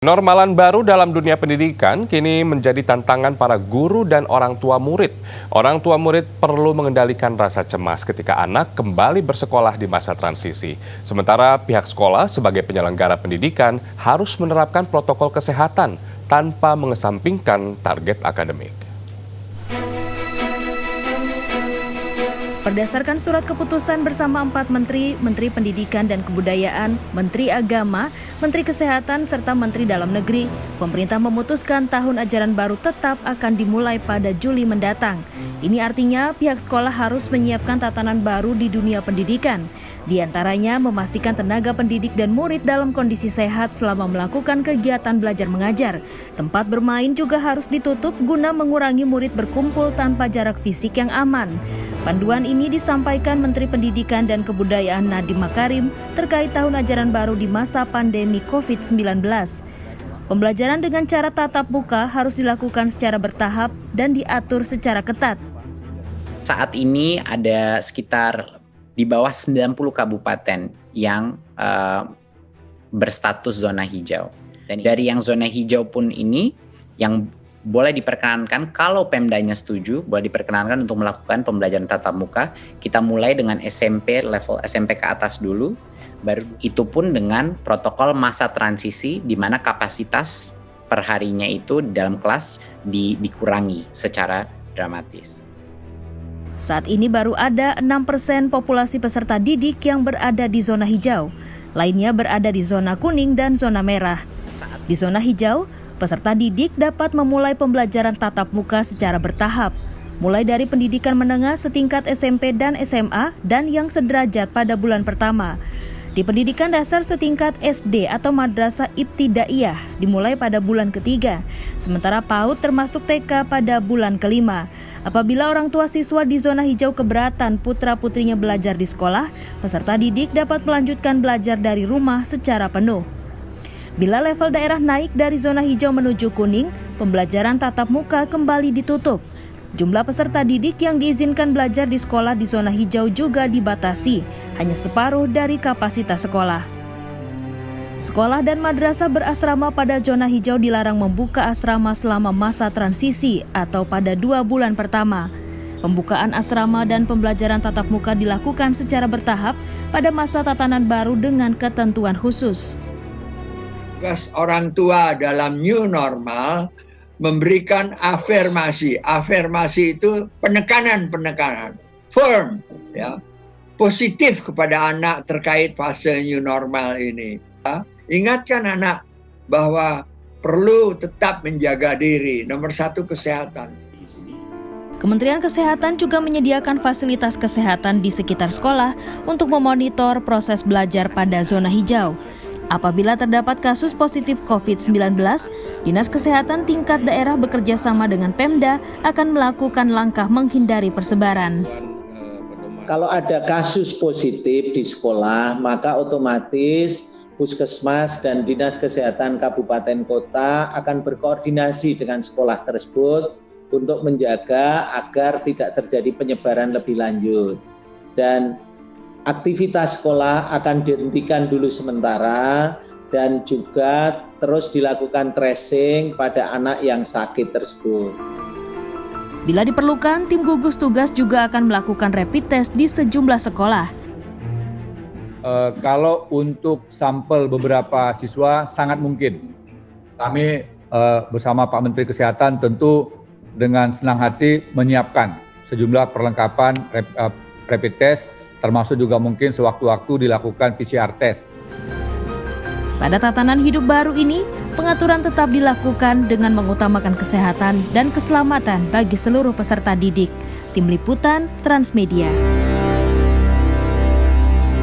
Normalan baru dalam dunia pendidikan kini menjadi tantangan para guru dan orang tua murid. Orang tua murid perlu mengendalikan rasa cemas ketika anak kembali bersekolah di masa transisi. Sementara pihak sekolah sebagai penyelenggara pendidikan harus menerapkan protokol kesehatan tanpa mengesampingkan target akademik. Berdasarkan surat keputusan bersama 4 menteri, Menteri Pendidikan dan Kebudayaan, Menteri Agama, Menteri Kesehatan, serta Menteri Dalam Negeri, pemerintah memutuskan tahun ajaran baru tetap akan dimulai pada Juli mendatang. Ini artinya pihak sekolah harus menyiapkan tatanan baru di dunia pendidikan. Di antaranya memastikan tenaga pendidik dan murid dalam kondisi sehat selama melakukan kegiatan belajar mengajar. Tempat bermain juga harus ditutup guna mengurangi murid berkumpul tanpa jarak fisik yang aman. Panduan ini disampaikan Menteri Pendidikan dan Kebudayaan Nadiem Makarim terkait tahun ajaran baru di masa pandemi COVID-19. Pembelajaran dengan cara tatap muka harus dilakukan secara bertahap dan diatur secara ketat. Saat ini ada sekitar di bawah 90 kabupaten yang berstatus zona hijau. Dan dari yang zona hijau pun ini yang boleh diperkenankan kalau Pemdanya setuju, boleh diperkenankan untuk melakukan pembelajaran tatap muka. Kita mulai dengan SMP, level SMP ke atas dulu, baru itu pun dengan protokol masa transisi di mana kapasitas perharinya itu dalam kelas dikurangi secara dramatis. Saat ini baru ada 6% populasi peserta didik yang berada di zona hijau. Lainnya berada di zona kuning dan zona merah. Di zona hijau, peserta didik dapat memulai pembelajaran tatap muka secara bertahap, mulai dari pendidikan menengah setingkat SMP dan SMA dan yang sederajat pada bulan pertama. Di pendidikan dasar setingkat SD atau madrasah ibtidaiyah dimulai pada bulan ketiga, sementara PAUD termasuk TK pada bulan kelima. Apabila orang tua siswa di zona hijau keberatan putra-putrinya belajar di sekolah, peserta didik dapat melanjutkan belajar dari rumah secara penuh. Bila level daerah naik dari zona hijau menuju kuning, pembelajaran tatap muka kembali ditutup. Jumlah peserta didik yang diizinkan belajar di sekolah di zona hijau juga dibatasi, hanya separuh dari kapasitas sekolah. Sekolah dan madrasah berasrama pada zona hijau dilarang membuka asrama selama masa transisi atau pada 2 bulan pertama. Pembukaan asrama dan pembelajaran tatap muka dilakukan secara bertahap pada masa tatanan baru dengan ketentuan khusus. Tugas orang tua dalam new normal memberikan afirmasi. Afirmasi itu penekanan, firm, ya, positif kepada anak terkait fase new normal ini. Ya. Ingatkan anak bahwa perlu tetap menjaga diri. Nomor 1 kesehatan. Kementerian Kesehatan juga menyediakan fasilitas kesehatan di sekitar sekolah untuk memonitor proses belajar pada zona hijau. Apabila terdapat kasus positif COVID-19, Dinas Kesehatan tingkat daerah bekerja sama dengan Pemda akan melakukan langkah menghindari persebaran. Kalau ada kasus positif di sekolah, maka otomatis Puskesmas dan Dinas Kesehatan Kabupaten Kota akan berkoordinasi dengan sekolah tersebut untuk menjaga agar tidak terjadi penyebaran lebih lanjut. Dan aktivitas sekolah akan dihentikan dulu sementara dan juga terus dilakukan tracing pada anak yang sakit tersebut. Bila diperlukan, tim gugus tugas juga akan melakukan rapid test di sejumlah sekolah. Kalau untuk sampel beberapa siswa sangat mungkin. Kami bersama Pak Menteri Kesehatan tentu dengan senang hati menyiapkan sejumlah perlengkapan rapid test, termasuk juga mungkin sewaktu-waktu dilakukan PCR test. Pada tatanan hidup baru ini, pengaturan tetap dilakukan dengan mengutamakan kesehatan dan keselamatan bagi seluruh peserta didik. Tim Liputan Transmedia.